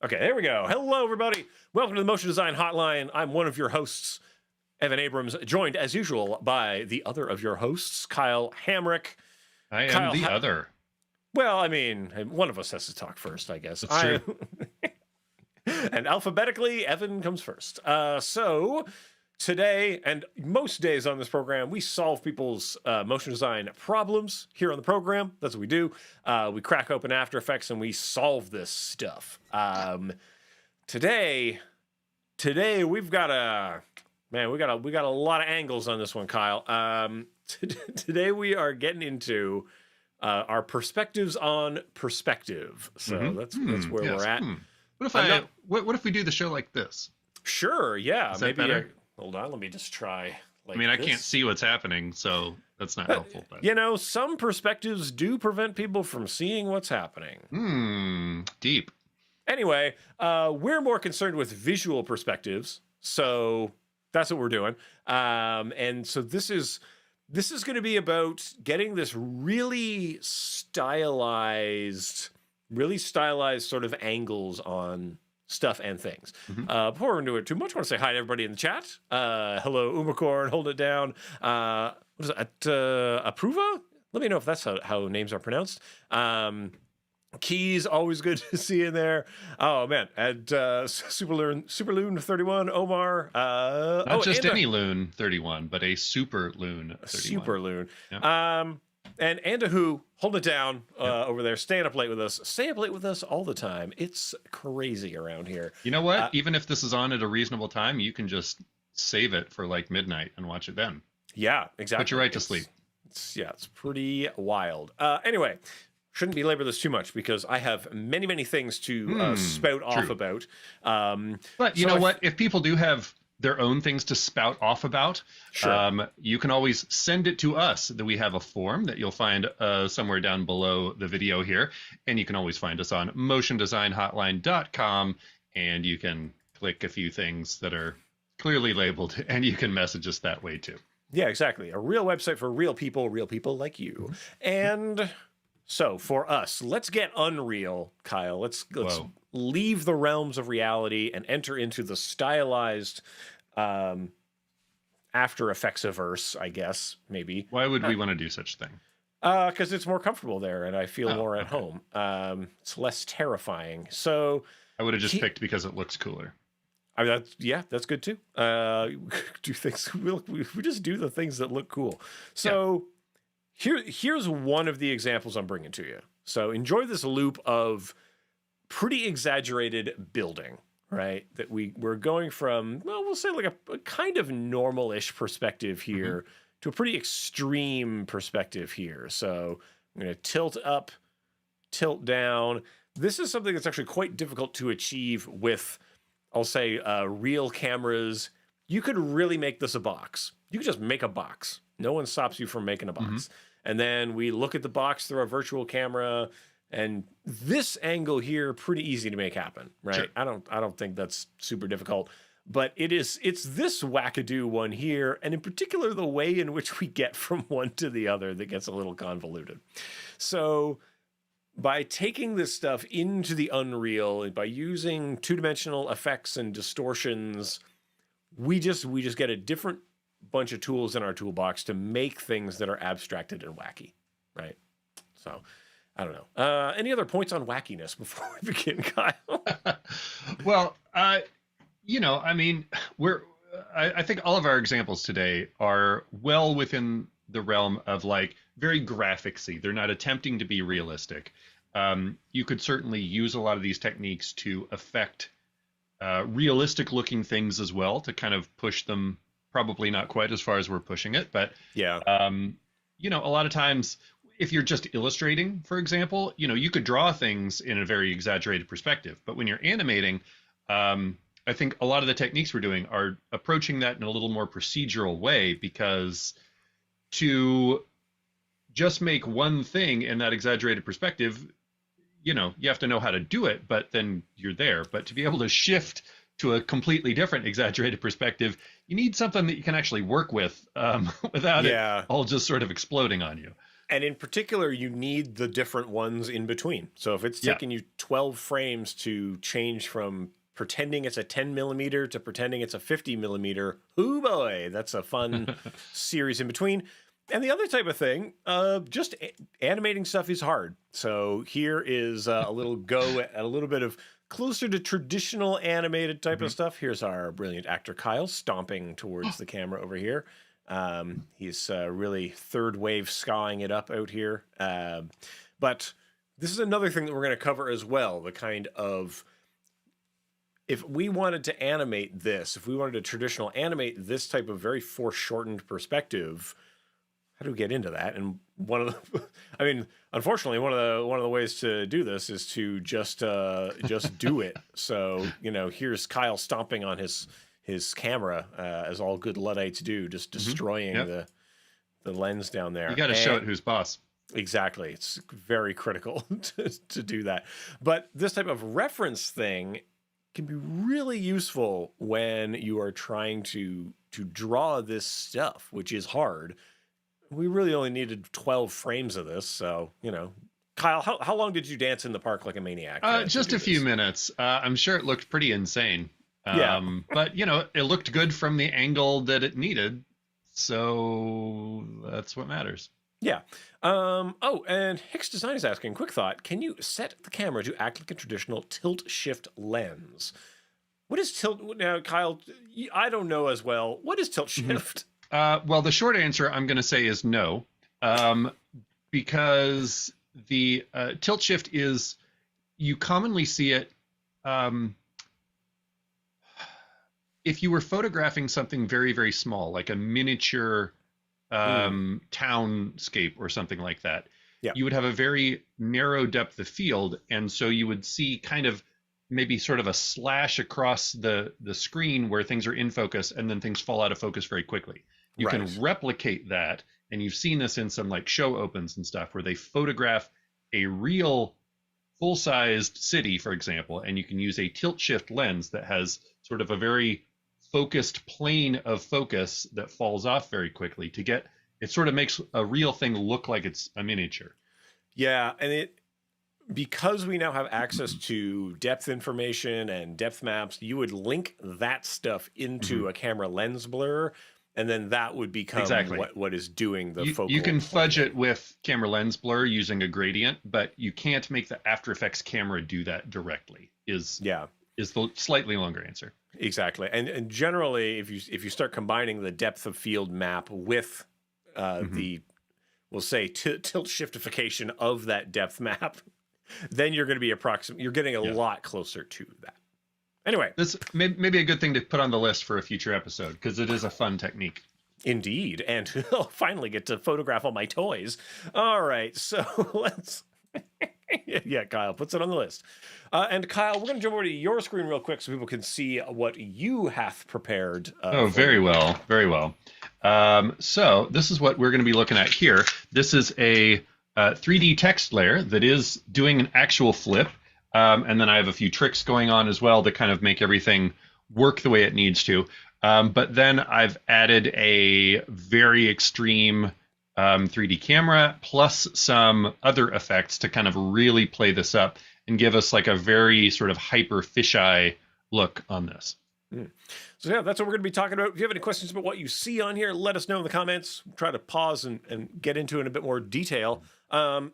Okay, there we go. Hello, everybody. Welcome to the Motion Design Hotline. I'm one of your hosts, Evan Abrams, joined as usual by the other of your hosts, Kyle Hamrick. I am the other. Well, I mean, one of us has to talk first, I guess. That's true. And alphabetically, Evan comes first. So today, and most days on this program, we solve people's motion design problems here on the program. That's what we do. We crack open After Effects and we solve this stuff. Today we've got we got a lot of angles on this one, Kyle. Today we are getting into our perspectives on perspective. So that's where we're at. What if we do the show like this? Sure, yeah. Is that better? Hold on, let me just try. I mean, I can't see what's happening, so that's not helpful. But. You know, some perspectives do prevent people from seeing what's happening. Deep. Anyway, we're more concerned with visual perspectives, so that's what we're doing. And so this is going to be about getting this really stylized sort of angles on stuff and things. Before we do it too much, I want to say hi to everybody in the chat. Hello, Umacorn, hold it down. What is it? Apruva? Let me know if that's how names are pronounced. Keys, always good to see in there. Oh man, and Superloon 31, Omar. Not just any loon 31, but a super loon 31. Super loon. Yeah. And Andahu, hold it down over there. Staying up late with us. Stay up late with us all the time. It's crazy around here. You know what? Even if this is on at a reasonable time, you can just save it for like midnight and watch it then. Yeah, exactly. Put you right to sleep. It's pretty wild. Anyway, shouldn't belabor this too much because I have many, many things to spout off about. But you know what? If people do have their own things to spout off about, sure. You can always send it to us. That we have a form that you'll find somewhere down below the video here, and you can always find us on motiondesignhotline.com, and you can click a few things that are clearly labeled, and you can message us that way too. Yeah, exactly. A real website for real people like you. And so for us, let's get unreal, Kyle. Let's leave the realms of reality and enter into the stylized After Effects-averse, I guess, maybe. Why would we want to do such a thing? Because it's more comfortable there, and I feel more at home. It's less terrifying. So I would have just picked because it looks cooler. I mean, that's good too. Do things we just do the things that look cool. So here's one of the examples I'm bringing to you. So enjoy this loop of pretty exaggerated building, right? That we're going from, well, we'll say like a kind of normal-ish perspective here to a pretty extreme perspective here. So I'm going to tilt up, tilt down. This is something that's actually quite difficult to achieve with, I'll say, real cameras. You could really make this a box. You could just make a box. No one stops you from making a box. And then we look at the box through our virtual camera, and this angle here, pretty easy to make happen, right? Sure. I don't think that's super difficult, but it's this wackadoo one here, and in particular, the way in which we get from one to the other that gets a little convoluted. So by taking this stuff into the Unreal, by using two-dimensional effects and distortions, we just get a different bunch of tools in our toolbox to make things that are abstracted and wacky, right? So I don't know. Any other points on wackiness before we begin, Kyle? Well, I mean, I think all of our examples today are well within the realm of like very graphicsy. They're not attempting to be realistic. You could certainly use a lot of these techniques to affect realistic looking things as well, to kind of push them. Probably not quite as far as we're pushing it, but yeah. A lot of times if you're just illustrating, for example, you could draw things in a very exaggerated perspective, but when you're animating, I think a lot of the techniques we're doing are approaching that in a little more procedural way, because to just make one thing in that exaggerated perspective, you have to know how to do it, but then you're there. But to be able to shift to a completely different exaggerated perspective, you need something that you can actually work with without it all just sort of exploding on you. And in particular, you need the different ones in between. So if it's taking you 12 frames to change from pretending it's a 10 millimeter to pretending it's a 50 millimeter, oh boy, that's a fun series in between. And the other type of thing, just animating stuff is hard. So here is a little go at a little bit of closer to traditional animated type of stuff. Here's our brilliant actor Kyle stomping towards the camera over here. He's really third wave scawing it up out here. But this is another thing that we're going to cover as well. The kind of, if we wanted to animate this, if we wanted to traditional animate this type of very foreshortened perspective, how do we get into that? And one of the, I mean, unfortunately, one of the ways to do this is to just do it. So, here's Kyle stomping on his camera, as all good Luddites do, just destroying the lens down there. You got to show it who's boss. Exactly. It's very critical to do that. But this type of reference thing can be really useful when you are trying to draw this stuff, which is hard. We really only needed 12 frames of this, so, Kyle, how long did you dance in the park like a maniac? Just a few minutes. I'm sure it looked pretty insane. But, it looked good from the angle that it needed, so that's what matters. Yeah. And Hicks Design is asking, quick thought, can you set the camera to act like a traditional tilt-shift lens? What is tilt? Now, Kyle, I don't know as well. What is tilt-shift? Well, the short answer I'm going to say is no, because the tilt shift is, you commonly see it if you were photographing something very, very small, like a miniature townscape or something like that. Yeah. You would have a very narrow depth of field, and so you would see kind of maybe sort of a slash across the screen where things are in focus and then things fall out of focus very quickly. You can replicate that, and you've seen this in some like show opens and stuff where they photograph a real full-sized city, for example, and you can use a tilt-shift lens that has sort of a very focused plane of focus that falls off very quickly to get, it sort of makes a real thing look like it's a miniature. Yeah, and because we now have access to depth information and depth maps, you would link that stuff into a camera lens blur, and then that would become what is doing the focal. You can fudge it with camera lens blur using a gradient, but you can't make the After Effects camera do that directly. Is the slightly longer answer. Exactly, and generally, if you start combining the depth of field map with the, we'll say tilt shiftification of that depth map, then you're going to be you're getting a lot closer to that. Anyway, this may be a good thing to put on the list for a future episode because it is a fun technique. Indeed, and I'll finally get to photograph all my toys. All right, so let's. Yeah, Kyle puts it on the list. And Kyle, we're going to jump over to your screen real quick so people can see what you hath prepared. Very well, very well. So this is what we're going to be looking at here. This is a 3D text layer that is doing an actual flip. And then I have a few tricks going on as well to kind of make everything work the way it needs to. But then I've added a very extreme 3D camera plus some other effects to kind of really play this up and give us like a very sort of hyper fisheye look on this. So yeah, that's what we're going to be talking about. If you have any questions about what you see on here, let us know in the comments. We'll try to pause and get into it in a bit more detail. And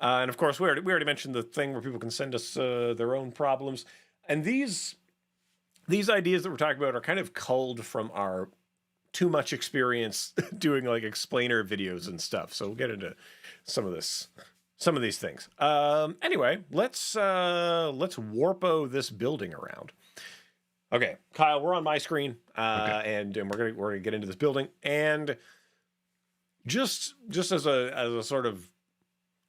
of course, we already mentioned the thing where people can send us their own problems. And these ideas that we're talking about are kind of culled from our too much experience doing like explainer videos and stuff. So we'll get into some of these things. Anyway, let's warpo this building around. Okay, Kyle, we're on my screen, and we're gonna get into this building. And just as a sort of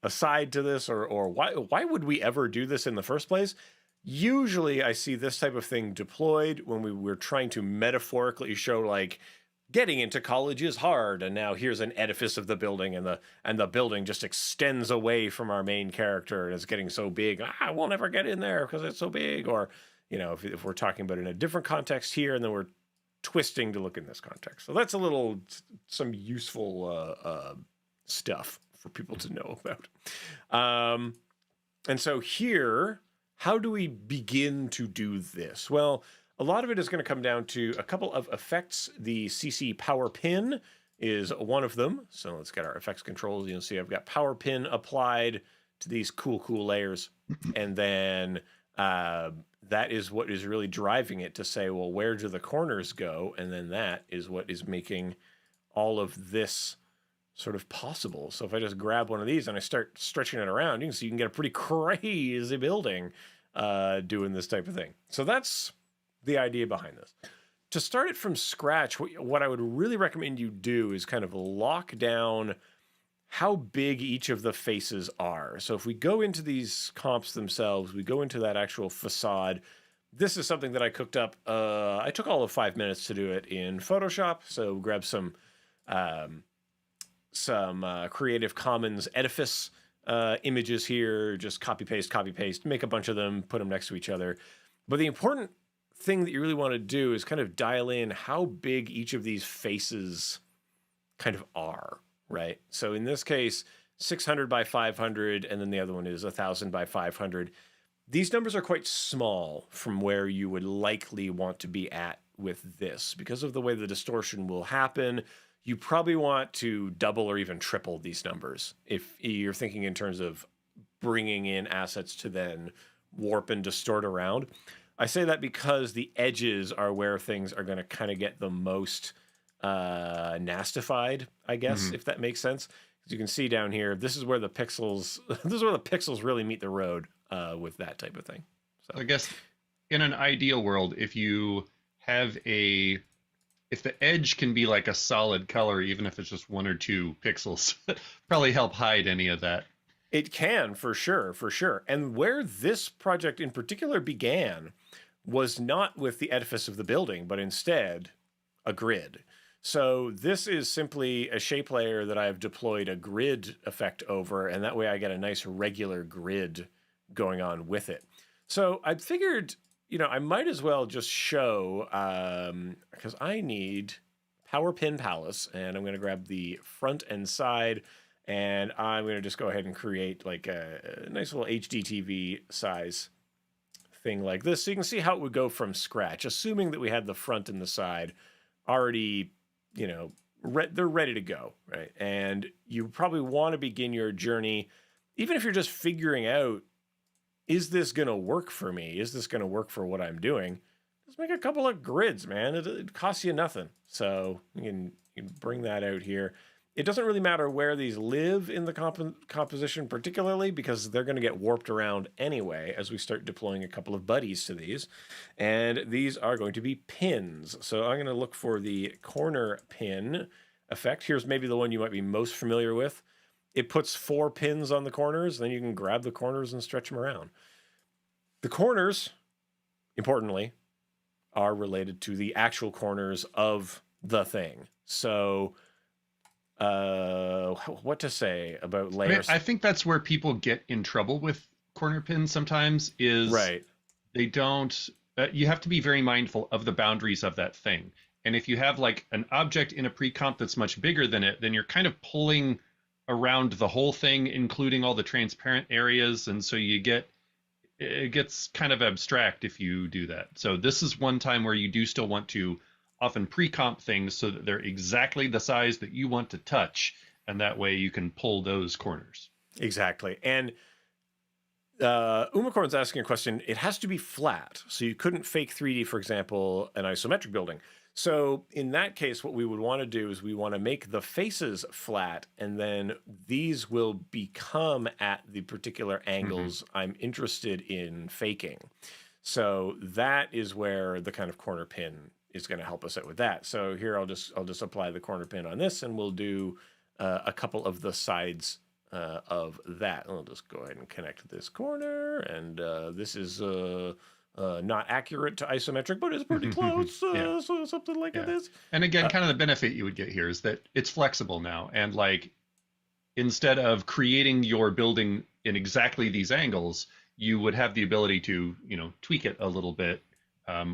aside to this, or why would we ever do this in the first place? Usually, I see this type of thing deployed when we're trying to metaphorically show like getting into college is hard, and now here's an edifice of the building, and the building just extends away from our main character, and it's getting so big. We'll never get in there because it's so big. Or, if we're talking about it in a different context here, and then we're twisting to look in this context. So that's some useful stuff for people to know about. And so here, how do we begin to do this? Well, a lot of it is going to come down to a couple of effects. The CC power pin is one of them. So let's get our effects controls. You'll see I've got power pin applied to these cool layers. And then that is what is really driving it to say, well, where do the corners go? And then that is what is making all of this sort of possible. So if I just grab one of these and I start stretching it around, you can see you can get a pretty crazy building doing this type of thing. So that's the idea behind this. To start it from scratch, what I would really recommend you do is kind of lock down how big each of the faces are. So if we go into these comps themselves, we go into that actual facade. This is something that I cooked up. I took all of 5 minutes to do it in Photoshop. So grab some Creative Commons edifice images here, just copy paste, make a bunch of them, put them next to each other. But the important thing that you really want to do is kind of dial in how big each of these faces kind of are, right? So in this case, 600 by 500, and then the other one is 1000 by 500. These numbers are quite small from where you would likely want to be at with this. Because of the way the distortion will happen, you probably want to double or even triple these numbers if you're thinking in terms of bringing in assets to then warp and distort around. I say that because the edges are where things are going to kind of get the most nastified, I guess, if that makes sense. As you can see down here, this is where the pixels really meet the road with that type of thing. So I guess in an ideal world, if you have if the edge can be like a solid color, even if it's just 1 or 2 pixels, probably help hide any of that. It can, for sure. And where this project in particular began was not with the edifice of the building, but instead a grid. So this is simply a shape layer that I've deployed a grid effect over, and that way I get a nice regular grid going on with it. So I figured, I might as well just show, because I need Power Pin Palace, and I'm going to grab the front and side, and I'm going to just go ahead and create like a nice little HDTV size thing like this. So you can see how it would go from scratch, assuming that we had the front and the side already, they're ready to go, right? And you probably want to begin your journey, even if you're just figuring out, is this going to work for me? Is this going to work for what I'm doing? Just make a couple of grids, man. It costs you nothing. So you can bring that out here. It doesn't really matter where these live in the composition particularly, because they're going to get warped around anyway as we start deploying a couple of buddies to these. And these are going to be pins. So I'm going to look for the corner pin effect. Here's maybe the one you might be most familiar with. It puts 4 pins on the corners, then you can grab the corners and stretch them around. The corners, importantly, are related to the actual corners of the thing. So what to say about layers? I think that's where people get in trouble with corner pins sometimes, is right. They don't, you have to be very mindful of the boundaries of that thing. And if you have like an object in a pre-comp that's much bigger than it, then you're kind of pulling around the whole thing, including all the transparent areas. And so it gets kind of abstract if you do that. So this is one time where you do still want to often pre-comp things so that they're exactly the size that you want to touch. And that way you can pull those corners. Exactly. And Umacorn's asking a question. It has to be flat. So you couldn't fake 3D, for example, an isometric building. So in that case, what we would want to do is we want to make the faces flat, and then these will become at the particular angles I'm interested in faking. So that is where the kind of corner pin is going to help us out with that. So here I'll just apply the corner pin on this, and we'll do a couple of the sides of that. I'll just go ahead and connect this corner, and this is not accurate to isometric, but it's pretty close. So something like this. And again, kind of the benefit you would get here is that it's flexible now. And like, instead of creating your building in exactly these angles, you would have the ability to, tweak it a little bit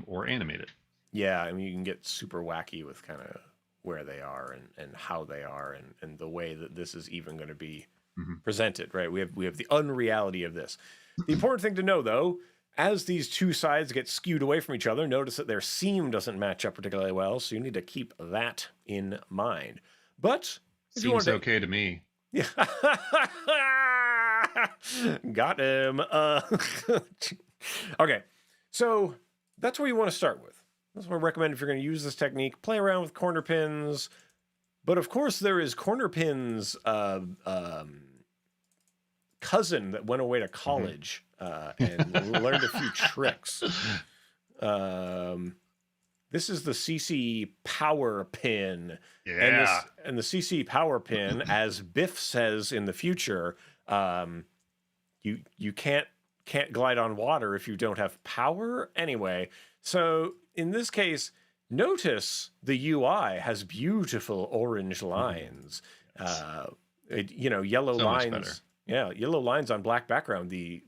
or animate it. Yeah, I mean, you can get super wacky with kind of where they are and how they are and the way that this is even going to be presented, right? We have the unreality of this. The important thing to know, though, as these two sides get skewed away from each other, notice that their seam doesn't match up particularly well, so you need to keep that in mind. But if you Seems okay to me. yeah. Got him. Okay, so that's where you want to start with. That's what I recommend if you're going to use this technique. Play around with corner pins. But of course, there is corner pins cousin that went away to college and learned a few tricks. This is the CC power pin. Yeah. And the CC power pin, as Biff says in the future, you can't glide on water if you don't have power anyway. So in this case, notice the UI has beautiful orange lines. Yellow So much better. lines. Yeah, yellow lines on black background. The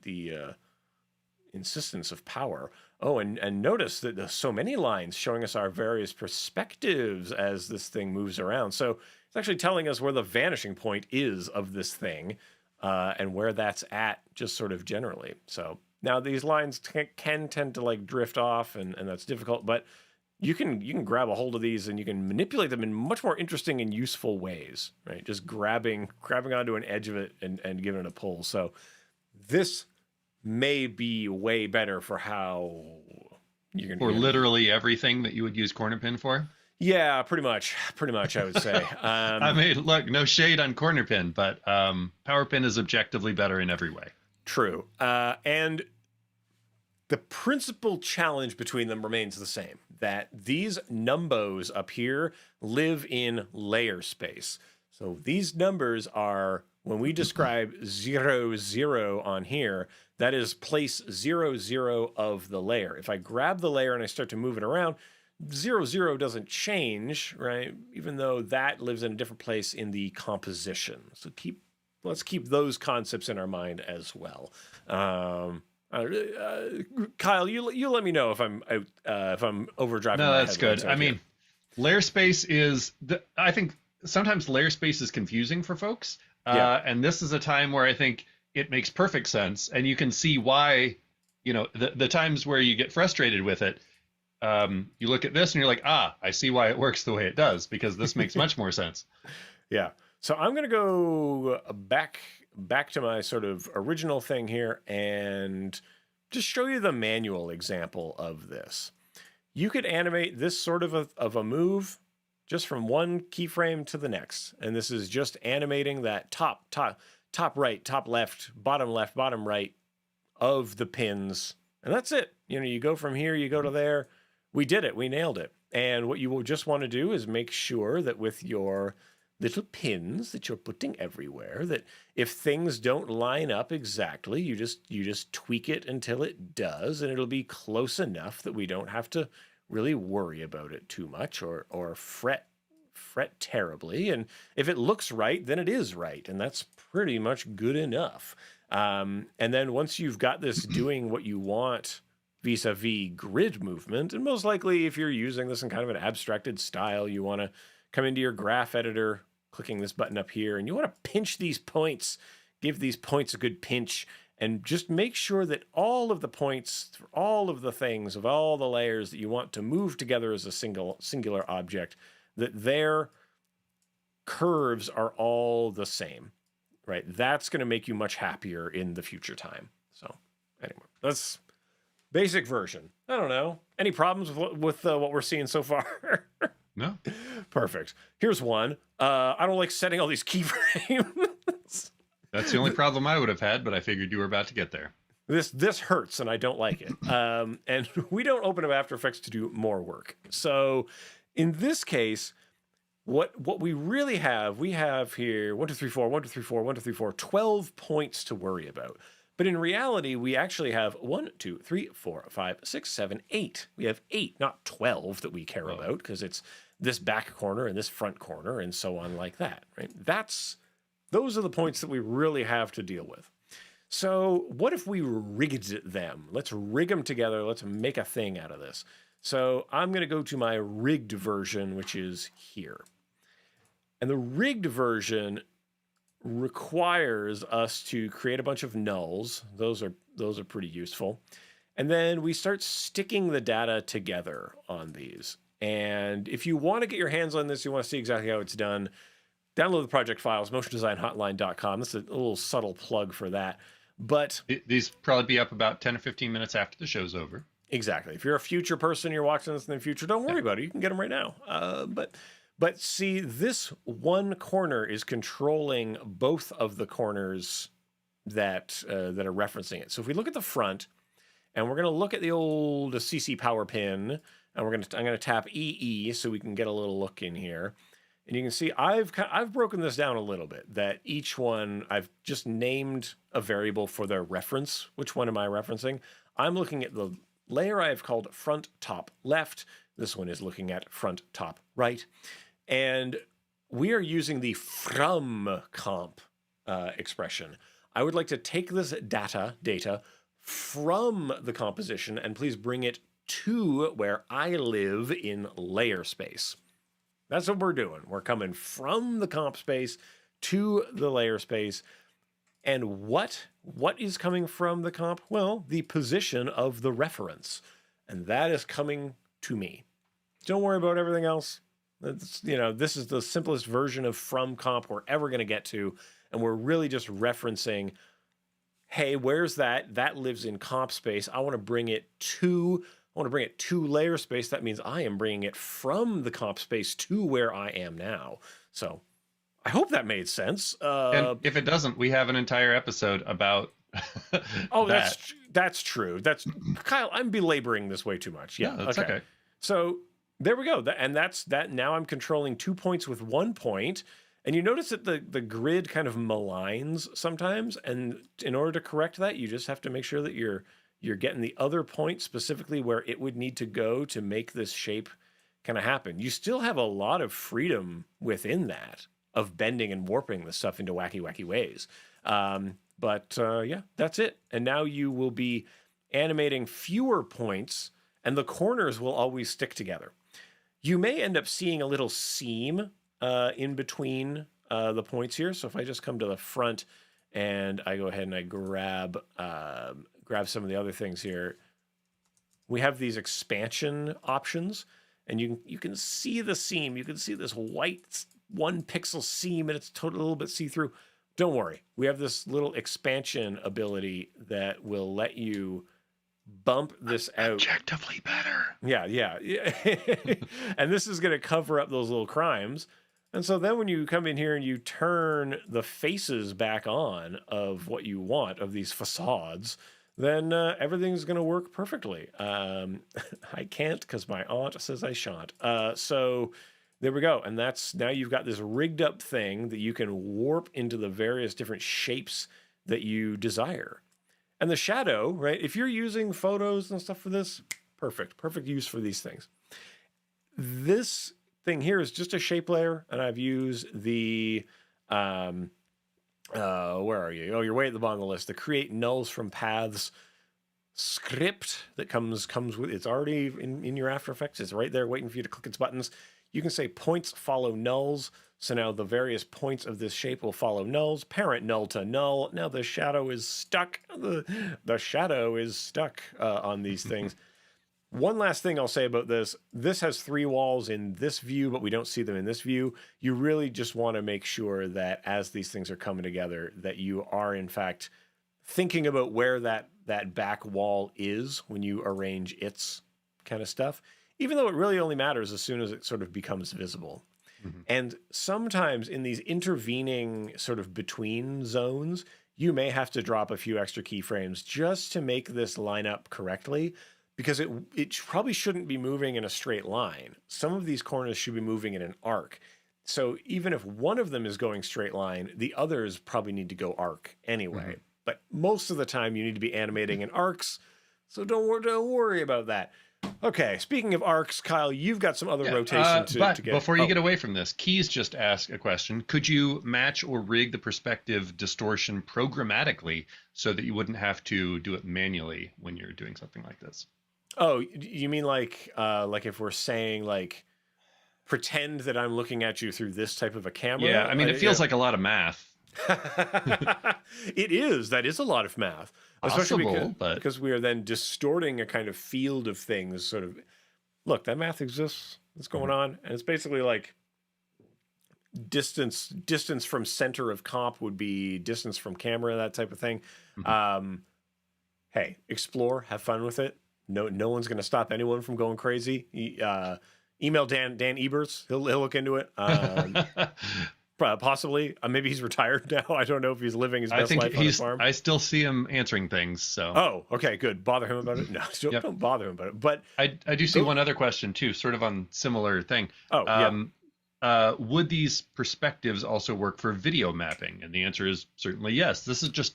insistence of power. Oh, and notice that there's so many lines showing us our various perspectives as this thing moves around. So it's actually telling us where the vanishing point is of this thing, and where that's at, just sort of generally. So now these lines can tend to like drift off, and that's difficult, but you can grab a hold of these and you can manipulate them in much more interesting and useful ways, right? Just grabbing onto an edge of it and giving it a pull. So this may be way better for how you're going to... For literally everything that you would use corner pin for? Yeah, pretty much, I would say. I mean, look, no shade on corner pin, but power pin is objectively better in every way. True. And the principal challenge between them remains the same, that these numbos up here live in layer space. So these numbers are, when we describe 0, 0 on here, that is place 0, 0 of the layer. If I grab the layer and I start to move it around, 0, 0 doesn't change, right? Even though that lives in a different place in the composition. So let's keep those concepts in our mind as well. Kyle, you let me know if I'm overdriving. No, my that's good. I mean, layer space is I think sometimes layer space is confusing for folks. And this is a time where I think it makes perfect sense, and you can see why. The times where you get frustrated with it, you look at this and you're like, I see why it works the way it does, because this makes much more sense. Yeah. So I'm going to go back to my sort of original thing here and just show you the manual example of this. You could animate this sort of a move just from one keyframe to the next. And this is just animating that top right, top left, bottom right of the pins. And that's it. You go from here, you go to there. We did it. We nailed it. And what you will just want to do is make sure that with your little pins that you're putting everywhere, that if things don't line up exactly, you just tweak it until it does, and it'll be close enough that we don't have to really worry about it too much or fret terribly. And if it looks right, then it is right, and that's pretty much good enough. And then once you've got this doing what you want vis-a-vis grid movement, and most likely if you're using this in kind of an abstracted style, you want to come into your graph editor, clicking this button up here, and you want to pinch these points, give these points a good pinch, and just make sure that all of the points, all of the things of all the layers that you want to move together as a singular object, that their curves are all the same, right? That's going to make you much happier in the future time. So anyway, that's basic version. I don't know. Any problems with what we're seeing so far? No. Perfect. Here's one. I don't like setting all these keyframes. That's the only problem I would have had, but I figured you were about to get there. This hurts, and I don't like it. And we don't open up After Effects to do more work. So in this case, what we really have, we have here 1, 2, 3, 4, 1, 2, 3, 4, 1, 2, 3, 4, 12 points to worry about. But in reality, we actually have 1, 2, 3, 4, 5, 6, 7, 8. We have 8, not 12 that we care about, because it's this back corner and this front corner and so on like that, right? Those are the points that we really have to deal with. So what if we rigged them? Let's rig them together. Let's make a thing out of this. So I'm going to go to my rigged version, which is here. And the rigged version requires us to create a bunch of nulls. Those are pretty useful. And then we start sticking the data together on these. And if you want to get your hands on this, you want to see exactly how it's done, download the project files, motiondesignhotline.com. That's a little subtle plug for that. But these probably be up about 10 or 15 minutes after the show's over. Exactly. If you're a future person, you're watching this in the future, don't worry about it. You can get them right now. But see, this one corner is controlling both of the corners that are referencing it. So if we look at the front, and we're going to look at the old CC power pin, and I'm going to tap EE so we can get a little look in here. And you can see I've broken this down a little bit, that each one I've just named a variable for their reference. Which one am I referencing? I'm looking at the layer I've called front top left. This one is looking at front top right. And we are using the from comp expression. I would like to take this data from the composition and please bring it to where I live in layer space. That's what we're doing. We're coming from the comp space to the layer space. And what is coming from the comp? Well, the position of the reference. And that is coming to me. Don't worry about everything else. This is the simplest version of from comp we're ever going to get to. And we're really just referencing, hey, where's that? That lives in comp space. I want to bring it to layer space. That means I am bringing it from the comp space to where I am now. So I hope that made sense. And if it doesn't, we have an entire episode about that's true. That's Kyle, I'm belaboring this way too much. Yeah, that's okay. So there we go. And that's that. Now I'm controlling 2 points with 1 point. And you notice that the grid kind of maligns sometimes. And in order to correct that, you just have to make sure that you're getting the other point specifically where it would need to go to make this shape kind of happen. You still have a lot of freedom within that of bending and warping the stuff into wacky, wacky ways. But that's it. And now you will be animating fewer points and the corners will always stick together. You may end up seeing a little seam in between the points here. So if I just come to the front and I go ahead and I grab some of the other things here, we have these expansion options, and you can see the seam. You can see this white 1 pixel seam, and it's a little bit see-through. Don't worry. We have this little expansion ability that will let you bump this out. Objectively better. Yeah. And this is going to cover up those little crimes. And so then when you come in here and you turn the faces back on of what you want, of these facades, then everything's going to work perfectly. I can't because my aunt says I shan't. So there we go. And now you've got this rigged up thing that you can warp into the various different shapes that you desire. And the shadow, right? If you're using photos and stuff for this, perfect use for these things. This thing here is just a shape layer, and I've used the where are you? Oh, you're way at the bottom of the list. The create nulls from paths script that comes with, it's already in your After Effects. It's right there waiting for you to click its buttons. You can say points follow nulls. So now the various points of this shape will follow nulls. Parent null to null. Now the shadow is stuck. The shadow is stuck on these things. One last thing I'll say about this. This has 3 walls in this view, but we don't see them in this view. You really just want to make sure that as these things are coming together, that you are in fact thinking about where that back wall is when you arrange its kind of stuff, even though it really only matters as soon as it sort of becomes visible. Mm-hmm. And sometimes in these intervening sort of between zones, you may have to drop a few extra keyframes just to make this line up correctly, because it probably shouldn't be moving in a straight line. Some of these corners should be moving in an arc. So even if one of them is going straight line, the others probably need to go arc anyway. Mm-hmm. But most of the time you need to be animating in arcs, so don't worry about that. Okay, speaking of arcs, Kyle, you've got some other rotation to get. Before you get away from this, Keys just asked a question. Could you match or rig the perspective distortion programmatically so that you wouldn't have to do it manually when you're doing something like this? Oh, you mean like if we're saying like pretend that I'm looking at you through this type of a Yeah, camera? I mean, it feels like a lot of math. It is. That is a lot of math, especially Possible, but because we are then distorting a kind of field of things. Sort of look, that math exists. What's going Mhm. on? And it's basically like distance from center of comp would be distance from camera, that type of thing. Mhm. Um, hey, explore, have fun with it. No one's going to stop anyone from going crazy. Email Dan Ebers. He'll look into it. Possibly. Maybe he's retired now. I don't know if he's living his I best think life on a farm. I still see him answering things. So Oh, okay, good. Bother him about it? No, yep. don't bother him about it. But I do see one other question too, sort of on similar thing. Oh, yeah. Would these perspectives also work for video mapping? And the answer is certainly yes. This is just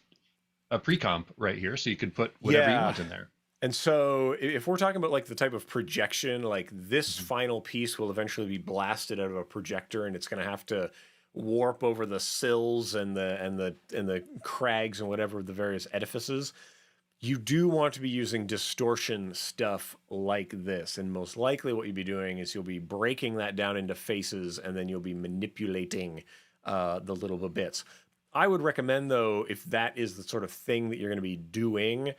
a pre-comp right here, so you could put whatever you want in there. And so if we're talking about like the type of projection, like this final piece will eventually be blasted out of a projector, and it's going to have to warp over the sills and the crags and whatever the various edifices. You do want to be using distortion stuff like this, and most likely what you'll be doing is you'll be breaking that down into faces, and then you'll be manipulating the little bits. I would recommend, though, if that is the sort of thing that you're going to be doing,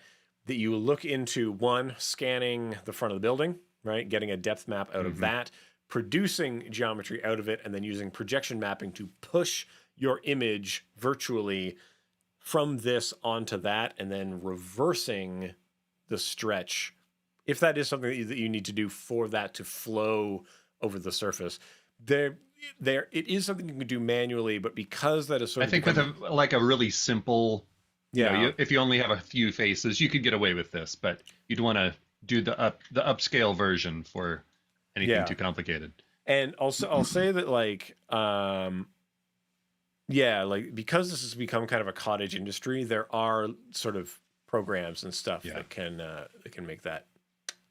that you look into one, scanning the front of the building, right? Getting a depth map out of that, producing geometry out of it, and then using projection mapping to push your image virtually from this onto that, and then reversing the stretch. If that is something that you need to do for that to flow over the surface, there it is something you can do manually, but because that is sort I of think with a really simple, if you only have a few faces, you could get away with this, but you'd want to do the upscale version for anything too complicated. And also, I'll say that like because this has become kind of a cottage industry, there are sort of programs and stuff that can make that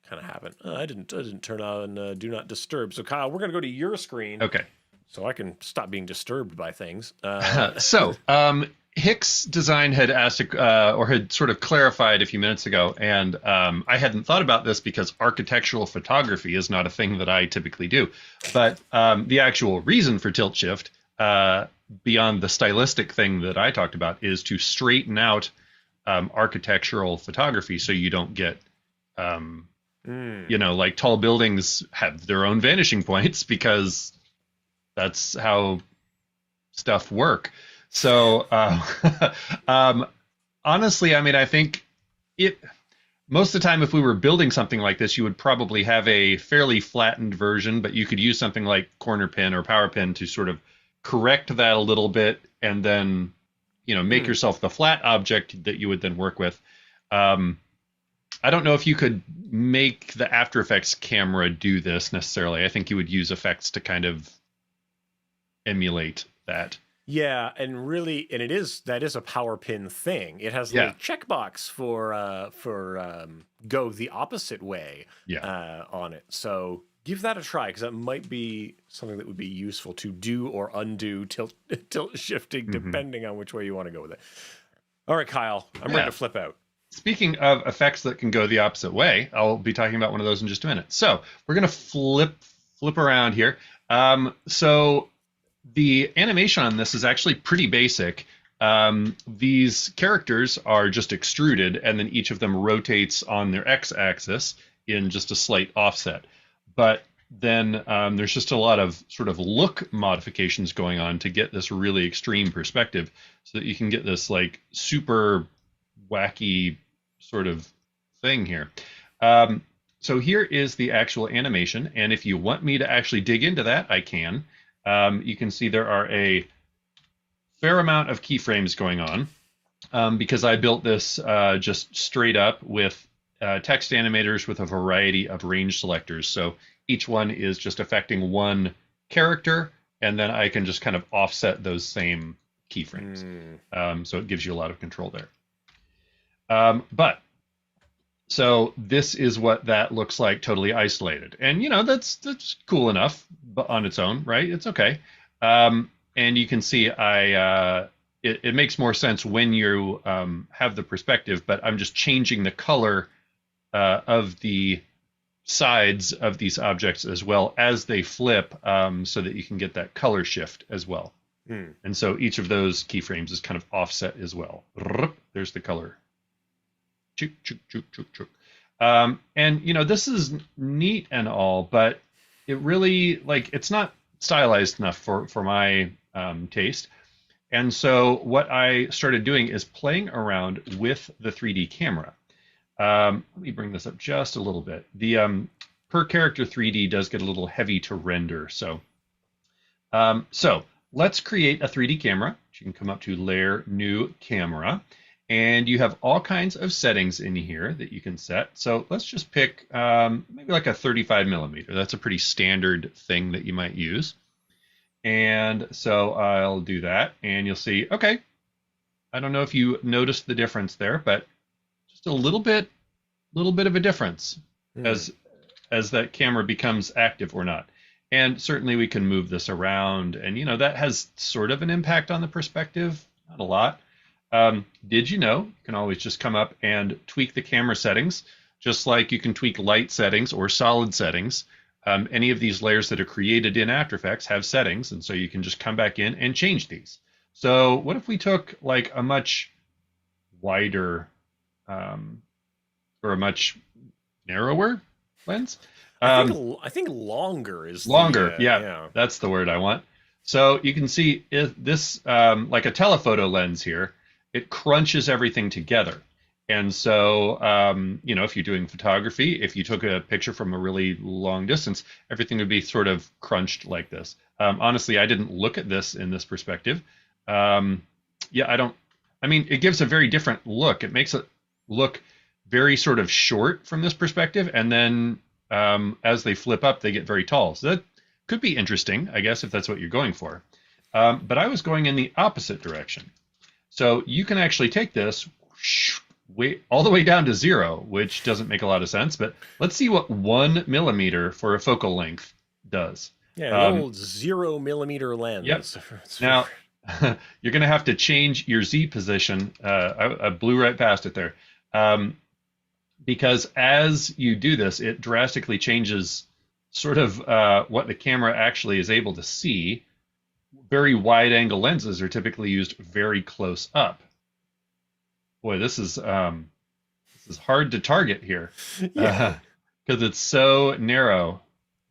kind of happen. I didn't turn on do not disturb. So Kyle, we're gonna go to your screen. Okay. So I can stop being disturbed by things. Hick's design had asked, or had sort of clarified a few minutes ago, and I hadn't thought about this because architectural photography is not a thing that I typically do. But the actual reason for tilt shift, beyond the stylistic thing that I talked about, is to straighten out architectural photography so you don't get, like tall buildings have their own vanishing points because that's how stuff work. So honestly, I mean, I think most of the time, if we were building something like this, you would probably have a fairly flattened version, but you could use something like corner pin or power pin to sort of correct that a little bit, and then, make yourself the flat object that you would then work with. I don't know if you could make the After Effects camera do this necessarily. I think you would use effects to kind of emulate that. Yeah, and that is a power pin thing. It has a little checkbox for go the opposite way on it. So give that a try, because that might be something that would be useful to do or undo tilt shifting, depending on which way you want to go with it. All right, Kyle, I'm ready to flip out. Speaking of effects that can go the opposite way, I'll be talking about one of those in just a minute. So we're going to flip around here. So the animation on this is actually pretty basic. These characters are just extruded, and then each of them rotates on their x-axis in just a slight offset. But then there's just a lot of sort of look modifications going on to get this really extreme perspective, so that you can get this like super wacky sort of thing here. So here is the actual animation, and if you want me to actually dig into that, I can. You can see there are a fair amount of keyframes going on, because I built this just straight up with text animators with a variety of range selectors. So each one is just affecting one character, and then I can just kind of offset those same keyframes. So it gives you a lot of control there. So this is what that looks like totally isolated. And, that's cool enough on its own, right? It's okay. And you can see it makes more sense when you have the perspective, but I'm just changing the color of the sides of these objects as well as they flip, so that you can get that color shift as well. And so each of those keyframes is kind of offset as well. There's the color. Chook, chook, chook, chook, chook. And this is neat and all, but it really, like, it's not stylized enough for my taste. And so what I started doing is playing around with the 3D camera. Let me bring this up just a little bit. The per character 3D does get a little heavy to render. So let's create a 3D camera. You can come up to Layer, New Camera. And you have all kinds of settings in here that you can set. So let's just pick maybe like a 35 millimeter. That's a pretty standard thing that you might use. And so I'll do that, and you'll see, okay, I don't know if you noticed the difference there, but just a little bit of a difference as that camera becomes active or not. And certainly we can move this around, and that has sort of an impact on the perspective, not a lot. Did you know you can always just come up and tweak the camera settings, just like you can tweak light settings or solid settings. Any of these layers that are created in After Effects have settings, and so you can just come back in and change these. So what if we took like a much wider or a much narrower lens? I think longer is longer. Yeah, that's the word I want. So you can see this like a telephoto lens here. It crunches everything together. And so, if you're doing photography, if you took a picture from a really long distance, everything would be sort of crunched like this. Honestly, I didn't look at this in this perspective. It gives a very different look. It makes it look very sort of short from this perspective. And then as they flip up, they get very tall. So that could be interesting, I guess, if that's what you're going for. But I was going in the opposite direction. So you can actually take this all the way down to 0, which doesn't make a lot of sense. But let's see what 1 millimeter for a focal length does. Yeah, the old 0 millimeter lens. Yep. Now, you're going to have to change your Z position. I blew right past it there. Because as you do this, it drastically changes sort of what the camera actually is able to see. Very wide angle lenses are typically used very close up. Boy, this is hard to target here because it's so narrow.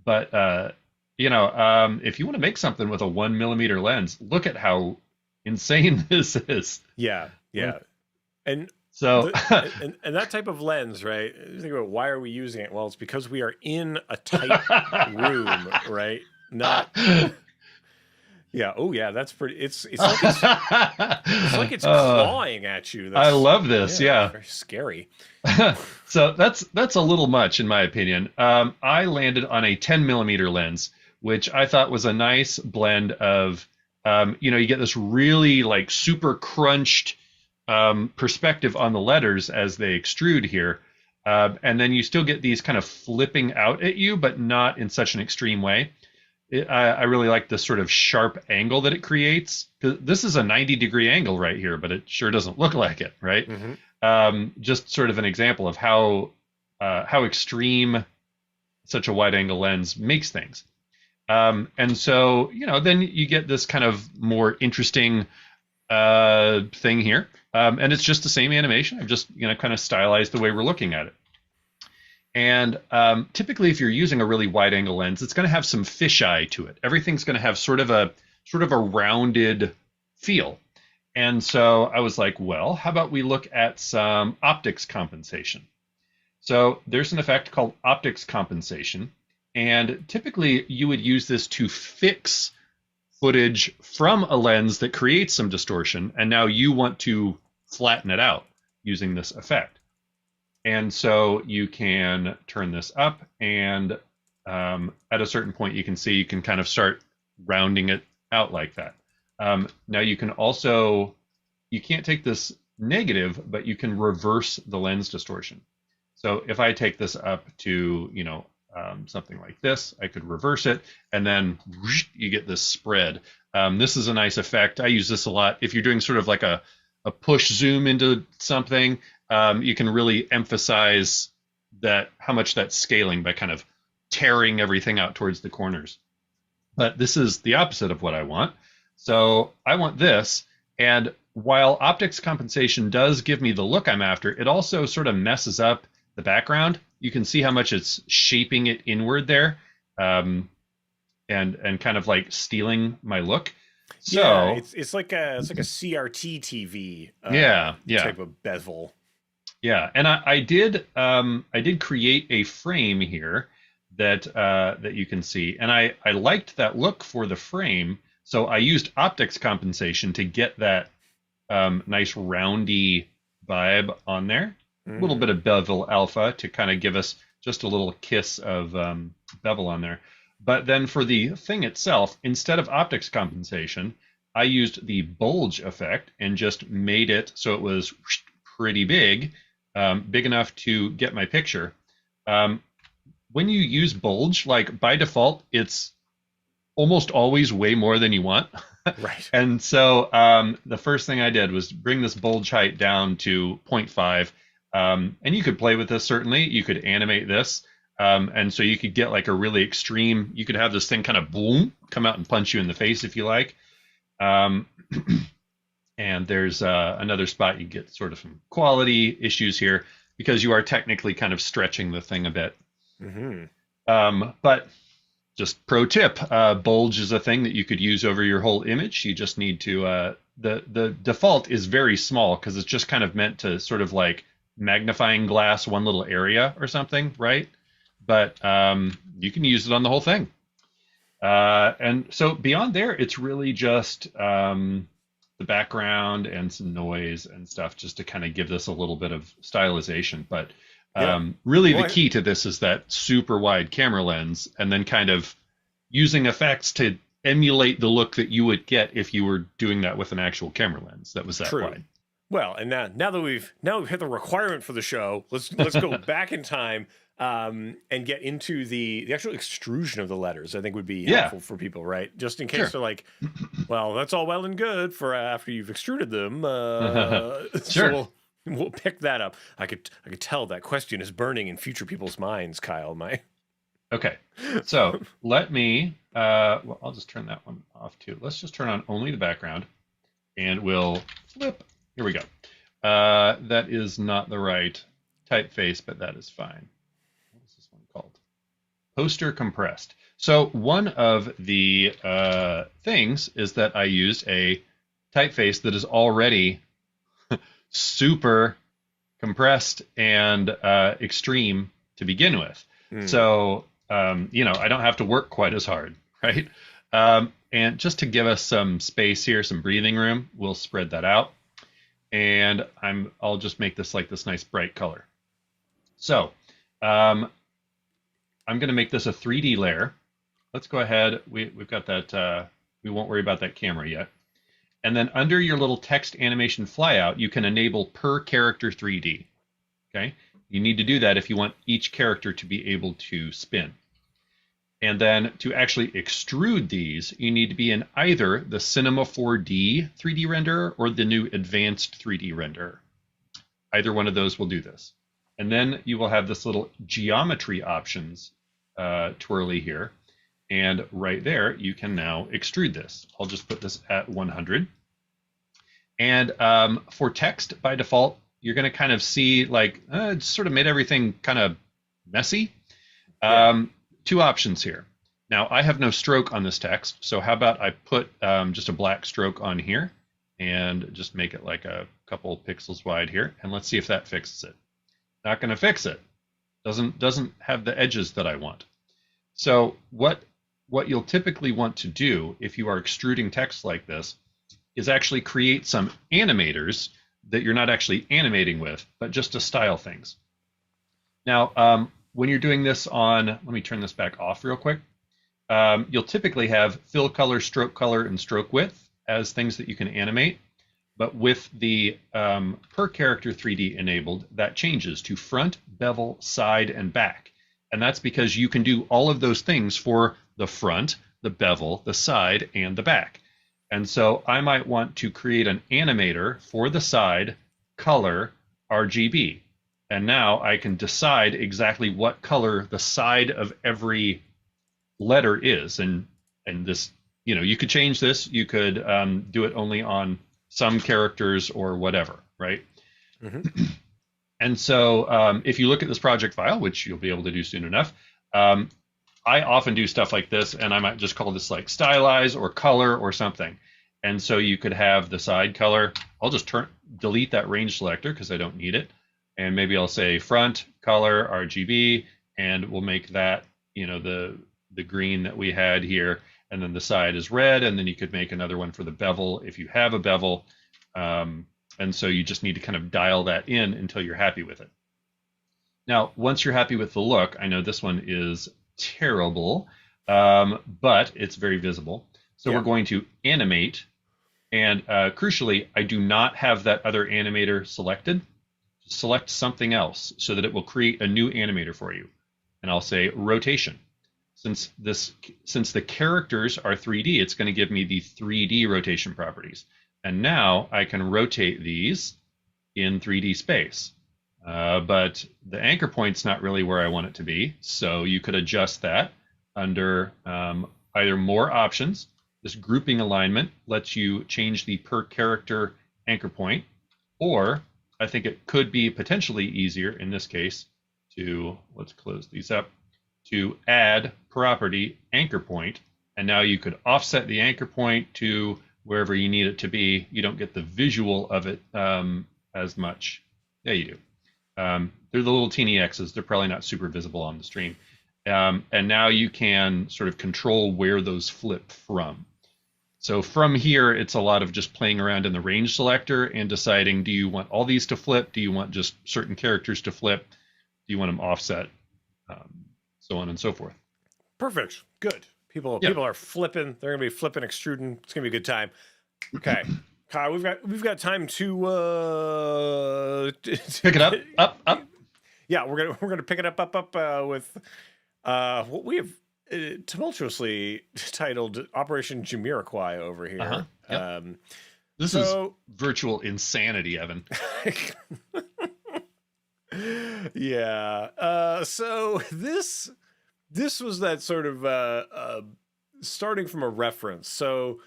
But if you want to make something with a 1 millimeter lens, look at how insane this is. Yeah, and so and that type of lens, right? Think about, why are we using it? Well, it's because we are in a tight room, right? Not. Yeah. Oh, yeah. That's pretty. It's like it's clawing at you. I love this. Yeah. Very scary. So that's a little much in my opinion. I landed on a 10 millimeter lens, which I thought was a nice blend of, you get this really like super crunched perspective on the letters as they extrude here. And then you still get these kind of flipping out at you, but not in such an extreme way. I really like this sort of sharp angle that it creates. This is a 90-degree angle right here, but it sure doesn't look like it, right? Mm-hmm. Just sort of an example of how extreme such a wide-angle lens makes things. And so, then you get this kind of more interesting thing here. And it's just the same animation. I've just, kind of stylized the way we're looking at it. And typically, if you're using a really wide-angle lens, it's going to have some fisheye to it. Everything's going to have sort of a rounded feel. And so I was like, well, how about we look at some optics compensation? So there's an effect called optics compensation. And typically, you would use this to fix footage from a lens that creates some distortion. And now you want to flatten it out using this effect. And so you can turn this up, and at a certain point, you can see you can kind of start rounding it out like that. Now you can also, you can't take this negative, but you can reverse the lens distortion. So if I take this up to, something like this, I could reverse it, and then you get this spread. This is a nice effect. I use this a lot. If you're doing sort of like a push zoom into something, you can really emphasize how much that's scaling by kind of tearing everything out towards the corners. But this is the opposite of what I want. So I want this. And while optics compensation does give me the look I'm after, it also sort of messes up the background. You can see how much it's shaping it inward there, and kind of like stealing my look. So yeah, it's like a CRT TV type of bevel. Yeah, and I did create a frame here that you can see, and I liked that look for the frame, so I used optics compensation to get that nice roundy vibe on there. A little bit of bevel alpha to kind of give us just a little kiss of bevel on there. But then for the thing itself, instead of optics compensation, I used the bulge effect and just made it so it was pretty big, big enough to get my picture. When you use bulge, like by default, it's almost always way more than you want. Right. And so the first thing I did was bring this bulge height down to 0.5. And you could play with this, certainly. You could animate this. And so you could get like a really extreme, you could have this thing kind of boom, come out and punch you in the face if you like. And there's another spot you get sort of some quality issues here because you are technically kind of stretching the thing a bit. But just pro tip, bulge is a thing that you could use over your whole image. You just need to, the default is very small because it's just kind of meant to sort of like magnifying glass one little area or something, right? But you can use it on the whole thing. And so beyond there, it's really just the background and some noise and stuff just to kind of give this a little bit of stylization. But really the key to this is that super wide camera lens and then kind of using effects to emulate the look that you would get if you were doing that with an actual camera lens that was that wide. Well, and now that we've hit the requirement for the show, let's go back in time and get into the actual extrusion of the letters. I think would be helpful for people, right? Just in case they're like, well, that's all well and good for after you've extruded them. So we'll pick that up. I could tell that question is burning in future people's minds, Kyle. Okay, so let me. Well, I'll just turn that one off too. Let's just turn on only the background, and we'll flip. Here we go. That is not the right typeface, but that is fine. What is this one called? Poster compressed. So one of the things is that I used a typeface that is already super compressed and extreme to begin with. So, I don't have to work quite as hard, right? And just to give us some space here, some breathing room, we'll spread that out. And I'll just make this like this nice bright color. So I'm going to make this a 3D layer. Let's go ahead. We've got that. We won't worry about that camera yet. And then under your little text animation flyout, you can enable per character 3D. Okay. You need to do that if you want each character to be able to spin. And then to actually extrude these, you need to be in either the Cinema 4D 3D renderer or the new Advanced 3D renderer. Either one of those will do this. And then you will have this little geometry options twirly here. And right there, you can now extrude this. I'll just put this at 100. And for text, by default, you're going to kind of see like, it sort of made everything kind of messy. Two options here. Now, I have no stroke on this text, so how about I put just a black stroke on here and just make it like a couple pixels wide here, and let's see if that fixes it. Not going to fix it. Doesn't have the edges that I want. So what you'll typically want to do if you are extruding text like this is actually create some animators that you're not actually animating with, but just to style things. Now, when you're doing this on, let me turn this back off real quick. You'll typically have fill color, and stroke width as things that you can animate. But with the per character 3D enabled, that changes to front, bevel, side, and back. And that's because you can do all of those things for the front, the bevel, the side, and the back. And so I might want to create an animator for the side, color, RGB. And now I can decide exactly what color the side of every letter is. And this, you could change this. You could do it only on some characters or whatever, right? Mm-hmm. And so if you look at this project file, which you'll be able to do soon enough, I often do stuff like this, and I might just call this like stylize or color or something. And so you could have the side color. I'll just delete that range selector because I don't need it. And maybe I'll say front color RGB, and we'll make that, the green that we had here. And then the side is red, and then you could make another one for the bevel if you have a bevel. And so you just need to kind of dial that in until you're happy with it. Now, once you're happy with the look, I know this one is terrible, but it's very visible. So we're going to animate. And crucially, I do not have that other animator selected. Select something else so that it will create a new animator for you. And I'll say rotation. Since the characters are 3D, it's going to give me the 3D rotation properties. And now I can rotate these in 3D space. But the anchor point's not really where I want it to be. So you could adjust that under either more options. This grouping alignment lets you change the per character anchor point, or I think it could be potentially easier in this case to, let's close these up, to add property anchor point. And now you could offset the anchor point to wherever you need it to be. You don't get the visual of it as much. Yeah, you do. They're the little teeny X's. They're probably not super visible on the stream. And now you can sort of control where those flip from. So from here, it's a lot of just playing around in the range selector and deciding, do you want all these to flip? Do you want just certain characters to flip? Do you want them offset? So on and so forth. Perfect. Good. People are flipping. They're gonna be flipping, extruding. It's gonna be a good time. Okay, Kyle, we've got time to pick it up. Yeah, we're gonna pick it up with what we have tumultuously titled Operation Jamiroquai over here. Uh-huh. Yep. This is virtual insanity, Evan. Yeah. So this was that sort of starting from a reference. So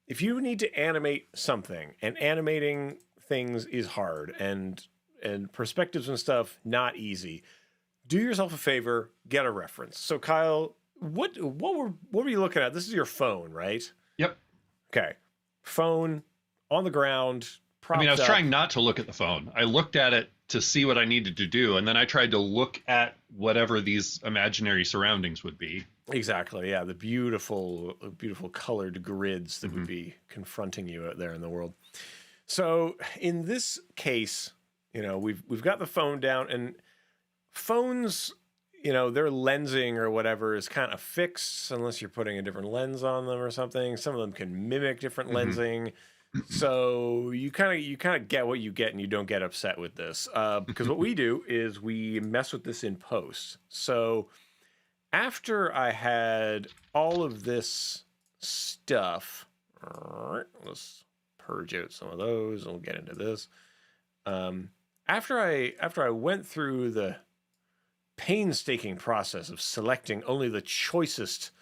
if you need to animate something, and animating things is hard, and perspectives and stuff not easy, do yourself a favor, get a reference. So Kyle, what were you looking at? This is your phone, right? Yep. Okay. Phone on the ground. I mean, I was trying not to look at the phone. I looked at it to see what I needed to do, and then I tried to look at whatever these imaginary surroundings would be. Exactly. Yeah, the beautiful colored grids that would be confronting you out there in the world. So in this case, we've got the phone down, and phones, their lensing or whatever is kind of fixed unless you're putting a different lens on them or something. Some of them can mimic different lensing. So you kind of get what you get, and you don't get upset with this, because what we do is we mess with this in post. So after I had all of this stuff, let's purge out some of those, and we'll get into this. After I went through the painstaking process of selecting only the choicest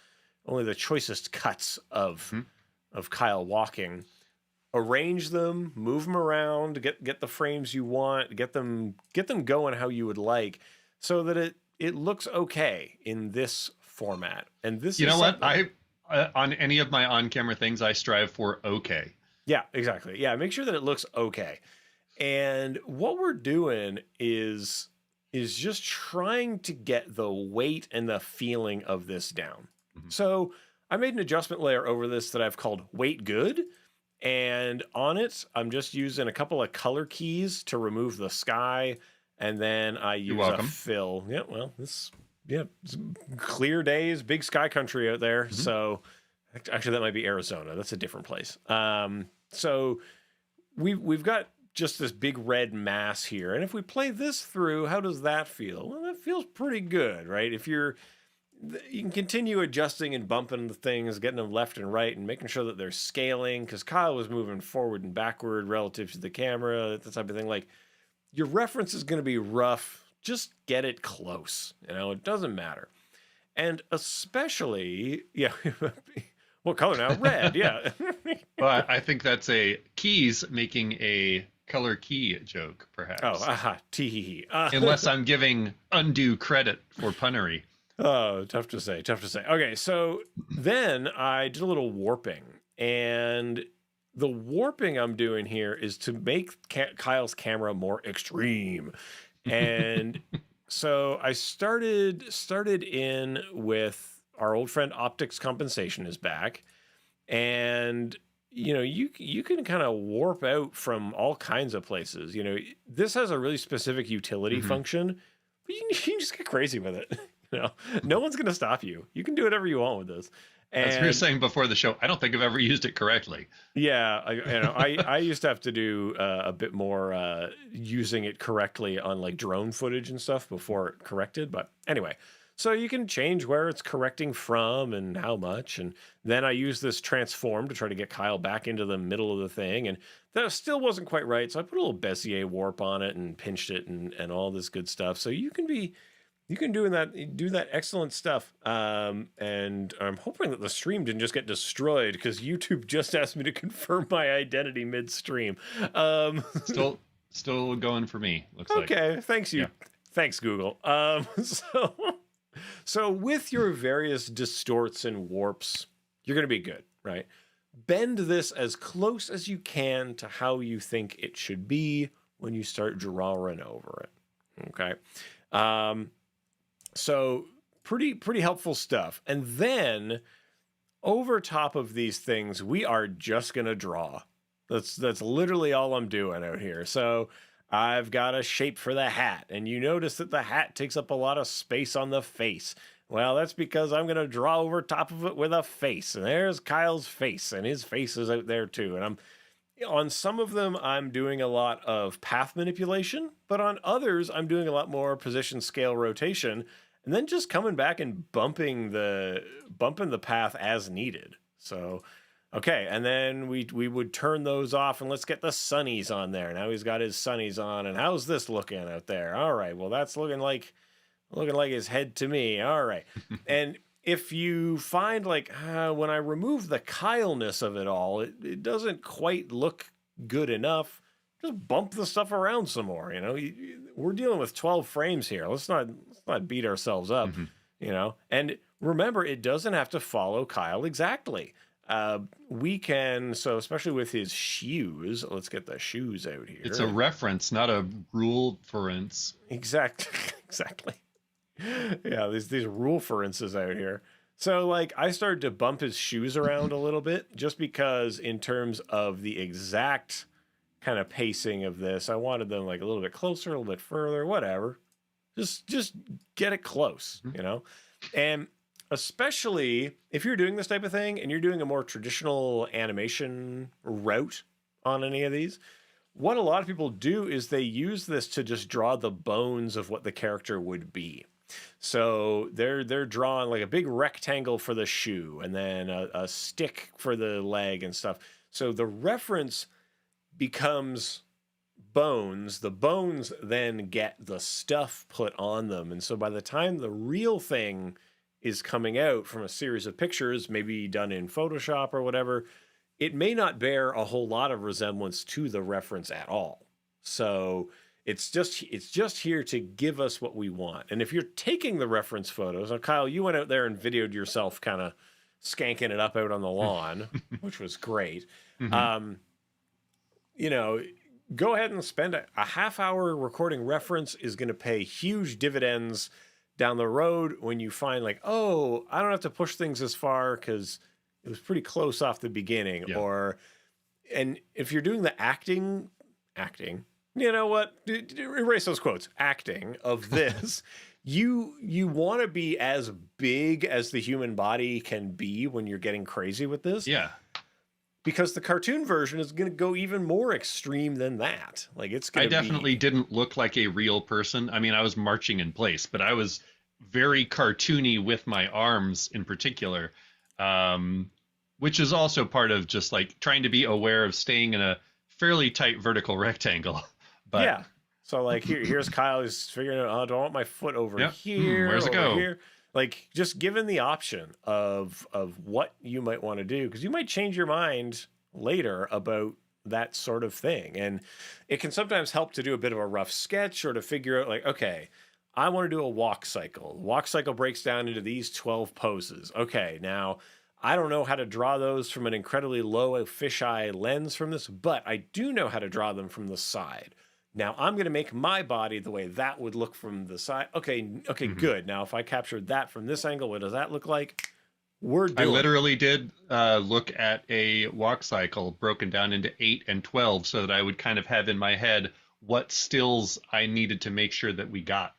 cuts of Kyle walking, arrange them, move them around, get the frames you want, get them going how you would like, so that it looks okay in this format. And this, what I on any of my on-camera things, I strive for okay. Yeah, exactly. Yeah, make sure that it looks okay. And what we're doing is just trying to get the weight and the feeling of this down. So I made an adjustment layer over this that I've called Weight Good. And on it, I'm just using a couple of color keys to remove the sky. And then I use a fill. Yeah, well, it's clear days, big sky country out there. So actually, that might be Arizona. That's a different place. So we've got just this big red mass here. And if we play this through, how does that feel? Well, that feels pretty good, right? If you can continue adjusting and bumping the things, getting them left and right, and making sure that they're scaling, because Kyle was moving forward and backward relative to the camera, that type of thing. Like, your reference is going to be rough. Just get it close. It doesn't matter. And especially, yeah, what color now? Red, yeah. Well, I think that's a Keys making a color key joke, perhaps. Oh, aha, tee-hee-hee. Unless I'm giving undue credit for punnery. Oh, tough to say. Okay, so then I did a little warping. And the warping I'm doing here is to make Kyle's camera more extreme. And so I started in with our old friend Optics Compensation is back. And you can kind of warp out from all kinds of places. This has a really specific utility function, but you can just get crazy with it. No one's going to stop you. You can do whatever you want with this. And, as we were saying before the show, I don't think I've ever used it correctly. Yeah, I used to have to do a bit more using it correctly on like drone footage and stuff before it corrected. But anyway, so you can change where it's correcting from and how much. And then I use this transform to try to get Kyle back into the middle of the thing. And that still wasn't quite right. So I put a little Bezier warp on it and pinched it and all this good stuff. So you can do that excellent stuff. And I'm hoping that the stream didn't just get destroyed because YouTube just asked me to confirm my identity midstream. Still going for me. Looks like. Okay, thanks you. Yeah. Thanks Google. So with your various distorts and warps, you're going to be good, right? Bend this as close as you can to how you think it should be when you start drawing over it. Okay. So pretty helpful stuff. And then over top of these things, we are just going to draw. That's literally all I'm doing out here. So I've got a shape for the hat, and you notice that the hat takes up a lot of space on the face. Well, that's because I'm going to draw over top of it with a face. And there's Kyle's face, and his face is out there too. And on some of them, I'm doing a lot of path manipulation, but on others, I'm doing a lot more position, scale, rotation, and then just coming back and bumping the path as needed. So, okay, and then we would turn those off, and let's get the sunnies on there. Now he's got his sunnies on, and how's this looking out there? All right, well that's looking like his head to me. All right, and if you find like when I remove the Kyle-ness of it all, it doesn't quite look good enough. Just bump the stuff around some more. We're dealing with 12 frames here. Let's not beat ourselves up. And remember, it doesn't have to follow Kyle exactly. We can, so especially with his shoes, let's get the shoes out here. It's a reference, not a rule ference. Exactly. Yeah, these rule ferences out here. So like I started to bump his shoes around a little bit just because in terms of the exact kind of pacing of this, I wanted them like a little bit closer, a little bit further, whatever. Just get it close, And especially if you're doing this type of thing and you're doing a more traditional animation route on any of these, what a lot of people do is they use this to just draw the bones of what the character would be. So they're drawing like a big rectangle for the shoe and then a stick for the leg and stuff. So the reference becomes bones. The bones then get the stuff put on them. And so by the time the real thing is coming out from a series of pictures, maybe done in Photoshop or whatever, it may not bear a whole lot of resemblance to the reference at all. So it's just here to give us what we want. And if you're taking the reference photos, now Kyle, you went out there and videoed yourself kind of skanking it up out on the lawn, which was great. Go ahead and spend a half hour recording reference is going to pay huge dividends down the road when you find like, oh, I don't have to push things as far because it was pretty close off the beginning. Yeah. And if you're doing the acting, you know what? Erase those quotes. Acting of this, you want to be as big as the human body can be when you're getting crazy with this. Yeah. Because the cartoon version is going to go even more extreme than that. Like it's going to I definitely didn't look like a real person. I mean, I was marching in place, but I was very cartoony with my arms in particular, which is also part of just like trying to be aware of staying in a fairly tight vertical rectangle. But yeah. So like here's Kyle who's figuring out, oh, do I want my foot over Yep. here? Where's it over go? here? Like just given the option of what you might want to do, because you might change your mind later about that sort of thing. And it can sometimes help to do a bit of a rough sketch or to figure out like, okay, I want to do a walk cycle. The walk cycle breaks down into these 12 poses. Okay, now I don't know how to draw those from an incredibly low fisheye lens from this, but I do know how to draw them from the side. Now I'm going to make my body the way that would look from the side. Okay, good. Now if I captured that from this angle, what does that look like? I literally did look at a walk cycle broken down into 8 and 12 so that I would kind of have in my head what stills I needed to make sure that we got.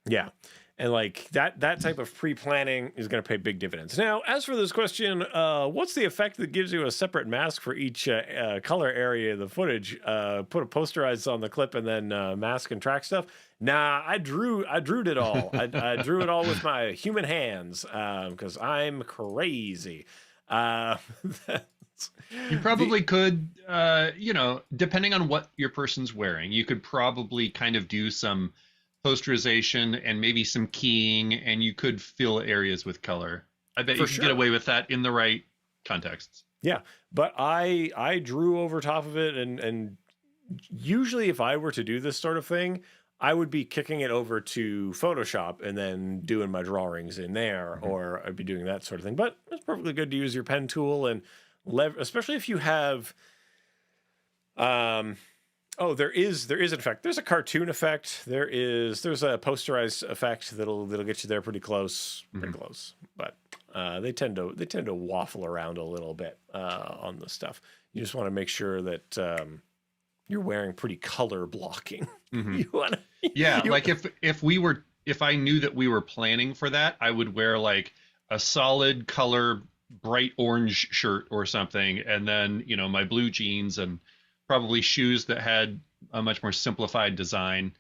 Yeah. And like that type of pre-planning is going to pay big dividends. Now, as for this question, what's the effect that gives you a separate mask for each color area of the footage? Put a posterize on the clip and then mask and track stuff. Nah, I drew it all. I drew it all with my human hands because I'm crazy. You probably could, depending on what your person's wearing, you could probably kind of do some posterization and maybe some keying, and you could fill areas with color. I bet you could get away with that in the right contexts. Yeah, but I drew over top of it, and usually if I were to do this sort of thing, I would be kicking it over to Photoshop and then doing my drawings in there, or I'd be doing that sort of thing. But it's perfectly good to use your pen tool and especially if you have there is an effect. There's a cartoon effect. There's a posterized effect that'll get you there pretty close. But they tend to waffle around a little bit on the stuff. You just want to make sure that you're wearing pretty color blocking. Like if I knew that we were planning for that, I would wear like a solid color bright orange shirt or something, and then my blue jeans and probably shoes that had a much more simplified design.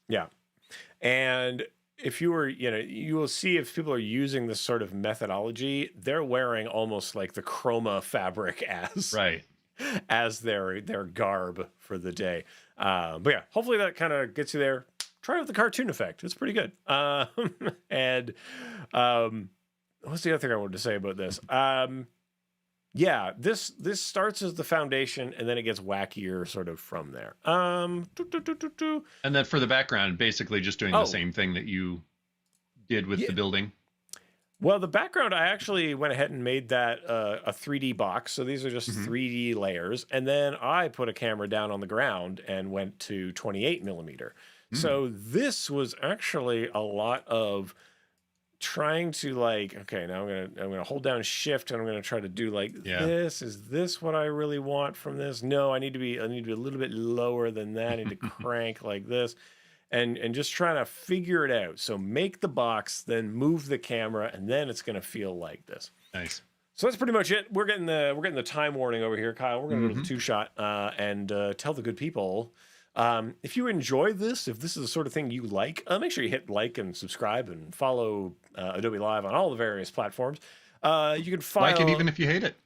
Yeah. And if you were, you will see if people are using this sort of methodology, they're wearing almost like the chroma fabric as their garb for the day. But yeah, hopefully that kind of gets you there. Try out the cartoon effect. It's pretty good. And what's the other thing I wanted to say about this? Yeah, this starts as the foundation, and then it gets wackier sort of from there. And then for the background, basically just doing the same thing that you did with the building. Well, the background, I actually went ahead and made that a 3D box. So these are just 3D layers. And then I put a camera down on the ground and went to 28 millimeter. So this was actually a lot of trying to like, okay, now I'm gonna hold down shift and I'm gonna try to do like this. Is this what I really want from this? No, I need to be a little bit lower than that. I need to crank like this, and just trying to figure it out. So make the box, then move the camera, and then it's gonna feel like this. Nice. So that's pretty much it. We're getting the time warning over here, Kyle. We're gonna go to the 2-shot and tell the good people. If you enjoy this, if this is the sort of thing you like, make sure you hit like and subscribe and follow Adobe Live on all the various platforms. You can follow like it even if you hate it.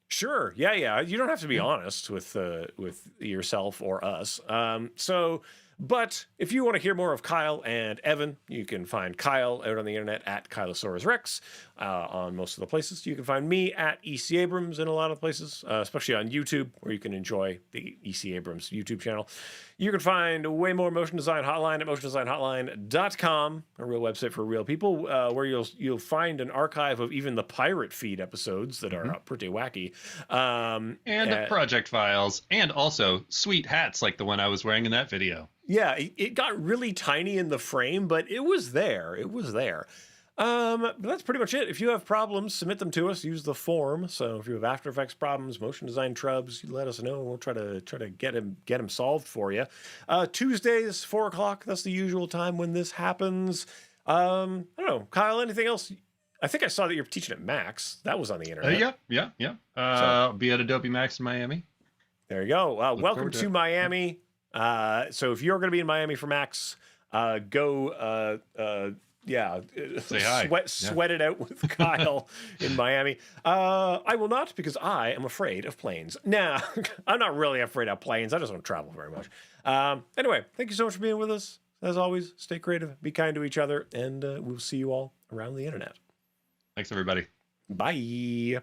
Sure. Yeah. You don't have to be honest with yourself or us. But if you want to hear more of Kyle and Evan, you can find Kyle out on the internet at Kylosaurus Rex on most of the places. You can find me at EC Abrams in a lot of places, especially on YouTube, where you can enjoy the EC Abrams YouTube channel. You can find way more Motion Design Hotline at motiondesignhotline.com, a real website for real people, where you'll find an archive of even the pirate feed episodes that are pretty wacky. And project files, and also sweet hats like the one I was wearing in that video. Yeah, it got really tiny in the frame, but it was there. But that's pretty much it. If you have problems, submit them to us. Use the form. So if you have After Effects problems, motion design trubs, you let us know. We'll try to get them solved for you. Tuesdays, 4:00. That's the usual time when this happens. I don't know, Kyle. Anything else? I think I saw that you're teaching at Max. That was on the internet. Yeah. I'll be at Adobe Max in Miami. There you go. Welcome to Miami. So if you're going to be in Miami for Max, go Yeah, Say hi. sweat it out with Kyle in Miami. I will not, because I am afraid of planes. Nah, I'm not really afraid of planes. I just don't travel very much. Anyway, thank you so much for being with us. As always, stay creative, be kind to each other, and we'll see you all around the internet. Thanks, everybody. Bye.